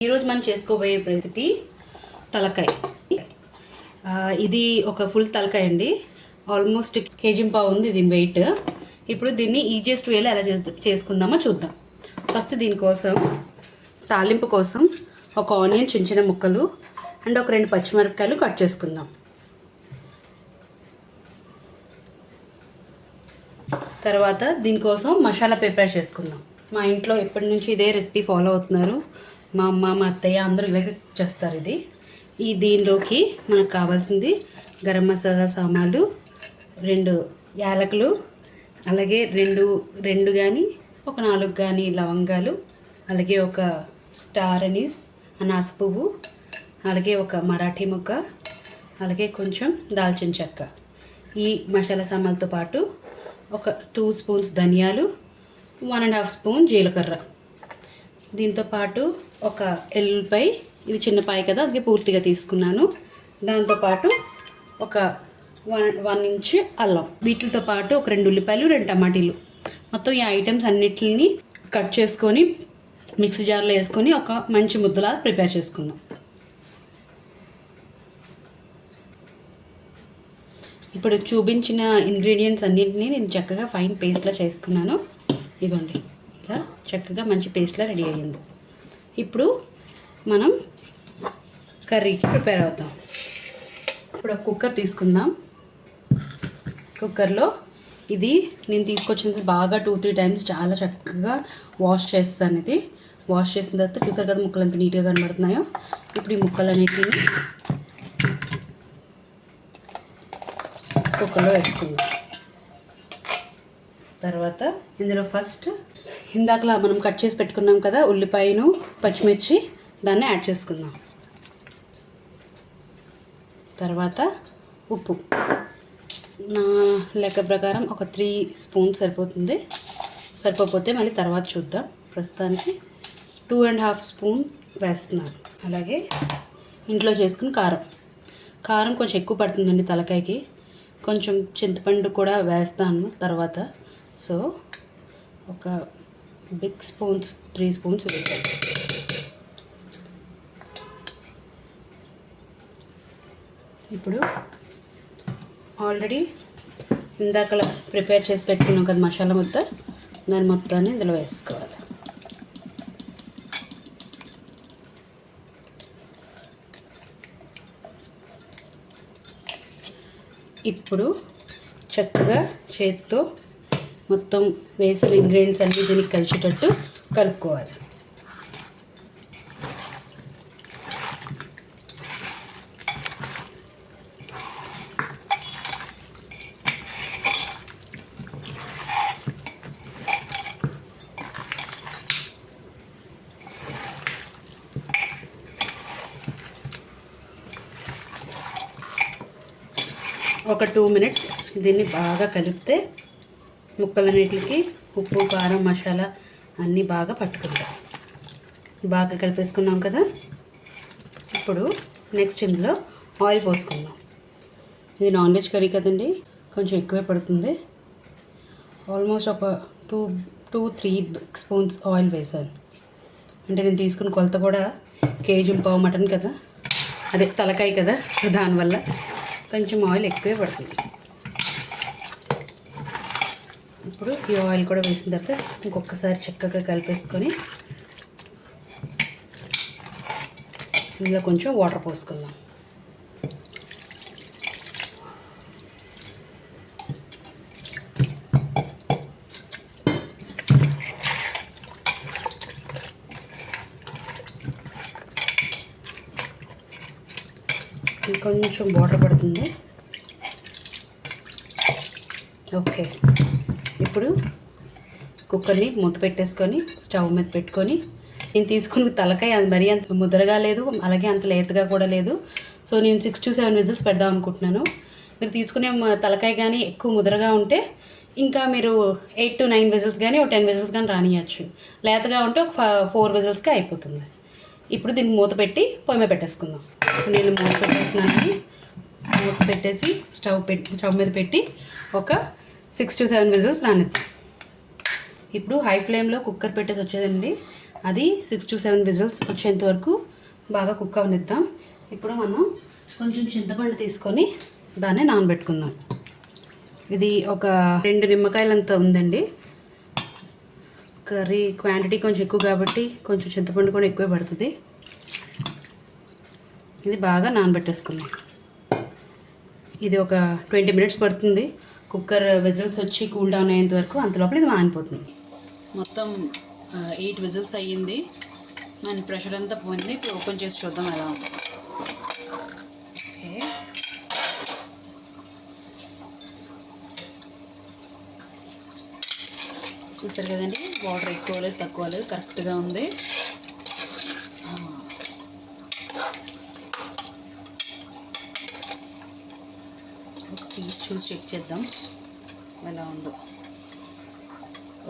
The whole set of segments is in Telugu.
ఈరోజు మనం చేసుకోబోయే రెసిపీ తలకాయ. ఇది ఒక ఫుల్ తలకాయ అండి. ఆల్మోస్ట్ కేజీ పావు ఉంది దీని వెయిట్. ఇప్పుడు దీన్ని ఈజియెస్ట్ వేలో ఎలా చేసుకుందామో చూద్దాం. ఫస్ట్ దీనికోసం తాలింపు కోసం ఒక ఆనియన్ చిన్న చిన్న ముక్కలు అండ్ ఒక 2 పచ్చిమిరపకాయలు కట్ చేసుకుందాం. తర్వాత దీనికోసం మసాలా ప్రిపేర్ చేసుకుందాం. మా ఇంట్లో ఎప్పటి నుంచి ఇదే రెసిపీ ఫాలో అవుతున్నారు. మా అమ్మ, మా అత్తయ్య అందరూ ఇలాగే చేస్తారు. దీనిలోకి మనకు కావాల్సింది గరం మసాలా సామాన్లు, 2 యాలకులు, అలాగే రెండు కానీ ఒక 4 కానీ లవంగాలు, అలాగే ఒక స్టార్ అనీస్ అనాస పువ్వు, అలాగే ఒక మరాఠీ ముక్క, అలాగే కొంచెం దాల్చిన చెక్క. ఈ మసాలా సామాన్లతో పాటు ఒక 2 స్పూన్స్ ధనియాలు, 1.5 స్పూన్ జీలకర్ర. దీంతో పాటు ఒక ఎల్లుల్లిపాయ, ఇది చిన్నపాయ కదా, అది పూర్తిగా తీసుకున్నాను. దాంతోపాటు ఒక 1 ఇంచ్ అల్లం, వీటితో పాటు ఒక 2 ఉల్లిపాయలు, 2 టమాటీలు. మొత్తం ఈ ఐటమ్స్ అన్నిటిని కట్ చేసుకొని మిక్సీ జార్లో వేసుకొని ఒక మంచి ముద్దలా ప్రిపేర్ చేసుకుందాం. ఇప్పుడు చూపించిన ఇంగ్రీడియంట్స్ అన్నింటినీ నేను చక్కగా ఫైన్ పేస్ట్లా చేసుకున్నాను. ఇదిగోండి, ఇలా చక్కగా మంచి పేస్ట్లా రెడీ అయ్యింది. ఇప్పుడు మనం కర్రీకి ప్రిపేర్ అవుతాం. ఇప్పుడు ఒక కుక్కర్ తీసుకుందాం. కుక్కర్లో ఇది నేను తీసుకొచ్చినది బాగా 2-3 టైమ్స్ చాలా చక్కగా వాష్ చేస్తాను. ఇది వాష్ చేసిన తర్వాత చూసారు కదా ముక్కలు ఎంత నీట్గా కనబడుతున్నాయో. ఇప్పుడు ఈ ముక్కలన్నిటిని కుక్కర్లో వేసుకుందాం. తర్వాత ఇందులో ఫస్ట్ ఇందాకలా మనం కట్ చేసి పెట్టుకున్నాం కదా ఉల్లిపాయను, పచ్చిమిర్చి, దాన్ని యాడ్ చేసుకుందాం. తర్వాత ఉప్పు నా లెక్క ప్రకారం ఒక 3 స్పూన్స్ సరిపోతుంది. సరిపోతే మళ్ళీ తర్వాత చూద్దాం. ప్రస్తుతానికి 2.5 స్పూన్ వేస్తున్నాను. అలాగే ఇంట్లో చేసుకుని కారం కొంచెం ఎక్కువ పడుతుందండి తలకాయకి. కొంచెం చింతపండు కూడా వేస్తాను తర్వాత. సో ఒక బిగ్ స్పూన్స్ 3 స్పూన్స్ వేసాను. ఇప్పుడు ఆల్రెడీ ఇందాకలా ప్రిపేర్ చేసి పెట్టుకున్నాం కదా మసాలా ముద్ద, దాని మొత్తాన్ని ఇందులో వేసుకోవాలి. ఇప్పుడు చక్కగా చేతితో మొత్తం వేసిన ఇంగ్రీడియంట్స్ అన్నీ దీనికి కలిసేటట్టు కలుపుకోవాలి. ఒక 2 మినిట్స్ దీన్ని బాగా కలిపితే ముక్కలన్నిటికి ఉప్పు, కారం, మసాలా అన్నీ బాగా పట్టుకుంటాయి. బాగా కలిపేసుకున్నాం కదా. ఇప్పుడు నెక్స్ట్ ఇందులో ఆయిల్ పోసుకుందాం. ఇది నాన్ వెజ్ కర్రీ కదండి, కొంచెం ఎక్కువే పడుతుంది. ఆల్మోస్ట్ ఒక 2-3 స్పూన్స్ ఆయిల్ వేసాను. అంటే నేను తీసుకున్న కొలత కూడా కేజీ పావు మటన్ కదా, అదే తలకాయ కదా, సో దానివల్ల కొంచెం ఆయిల్ ఎక్కువే పడుతుంది. ఇప్పుడు ఈ ఆయిల్ కూడా వేసిన తర్వాత ఇంకొకసారి చక్కగా కలిపేసుకొని ఇందులో కొంచెం వాటర్ పోసుకుందాం. కొంచెం వాటర్ పడుతుంది. ఓకే, ఇప్పుడు కుక్కర్ని మూత పెట్టేసుకొని స్టవ్ మీద పెట్టుకొని, నేను తీసుకున్న తలకాయ అది మరీ అంత ముద్రగా లేదు, అలాగే అంత లేతగా కూడా లేదు. సో నేను 6-7 విజిల్స్ పెడదాం అనుకుంటున్నాను. మీరు తీసుకునే తలకాయ కానీ ఎక్కువ ముద్రగా ఉంటే ఇంకా మీరు 8-9 విజిల్స్ కానీ ఒక 10 విజిల్స్ కానీ రానియచ్చు. లేతగా ఉంటే ఒక 4 విజిల్స్కి అయిపోతుంది. ఇప్పుడు దీన్ని మూత పెట్టి పొయ్యి మీద పెట్టేసుకుందాం. నేను మూత పెట్టేస్తున్నాను. మూత పెట్టేసి స్టవ్ మీద పెట్టి ఒక 6-7 విజిల్స్ రానిద్దాం. ఇప్పుడు హై ఫ్లేమ్లో కుక్కర్ పెట్టేసి వచ్చేదండి. అది 6 to 7 విజిల్స్ వచ్చేంత వరకు బాగా కుక్ అవనిద్దాం. ఇప్పుడు మనం కొంచెం చింతపండు తీసుకొని దాన్ని నానబెట్టుకుందాం. ఇది ఒక 2 నిమ్మకాయలంత ఉందండి. కర్రీ క్వాంటిటీ కొంచెం ఎక్కువ కాబట్టి కొంచెం చింతపండు కూడా ఎక్కువే పడుతుంది. ఇది బాగా నానబెట్టేసుకుందాం. ఇది ఒక 20 మినిట్స్ పడుతుంది. కుక్కర్ విజిల్స్ వచ్చి కూల్ డౌన్ అయ్యేంత వరకు, అంతలోపల ఇది నానిపోతుంది. మొత్తం 8 విజిల్స్ అయ్యింది. మన ప్రెషర్ అంతా పోయింది. ఇప్పుడు ఓపెన్ చేసి చూద్దాం ఎలా ఉంది. ఓకే, చూసారు కదండి, వాటర్ ఎక్కువ లేదు తక్కువ లేదు, కరెక్ట్గా ఉంది. చూసి చెక్ చేద్దాం ఎలా ఉందో.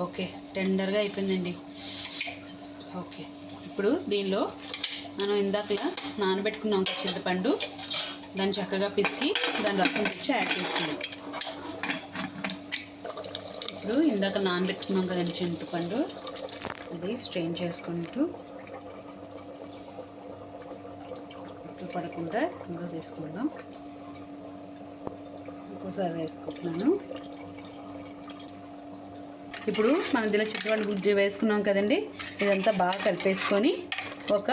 ఓకే, టెండర్గా అయిపోయిందండి. ఓకే, ఇప్పుడు దీనిలో మనం ఇందాకలా నానబెట్టుకున్నాం చింతపండు, దాన్ని చక్కగా పిసికి దాని రసం తెచ్చి యాడ్ చేసుకున్నాం. ఇప్పుడు ఇందాక నానబెట్టుకున్నాం కదండి చింతపండు, అది స్ట్రెయిన్ చేసుకుంటూ పడకుండా ఇంకా తీసుకుందాం. ఇంకోసారి వేసుకుంటున్నాను. ఇప్పుడు మనం దీనిలో చింతపండు గుజ్జు వేసుకున్నాం కదండి, ఇదంతా బాగా కలిపేసుకొని ఒక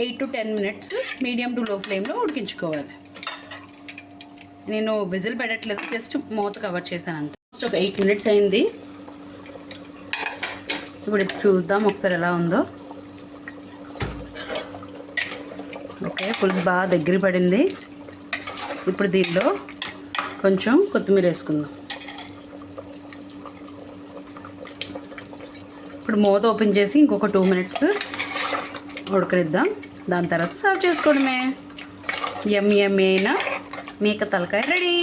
8 to 10 మినిట్స్ మీడియం టు లో ఫ్లేమ్లో ఉడికించుకోవాలి. నేను విజిల్ పెట్టట్లేదు, జస్ట్ మూత కవర్ చేశాను అంతే. జస్ట్ ఒక 8 మినిట్స్ అయింది. ఇప్పుడు చూద్దాం ఒకసారి ఎలా ఉందో. ఓకే, పులుసు బాగా దగ్గర పడింది. ఇప్పుడు దీనిలో కొంచెం కొత్తిమీర వేసుకుందాం. ఇప్పుడు మూత ఓపెన్ చేసి ఇంకొక 2 మినిట్స్ ఉడకనిద్దాం. దాని తర్వాత సర్వ్ చేసుకోవడమే. యమ్మీ అయిన మేక తలకాయ రెడీ.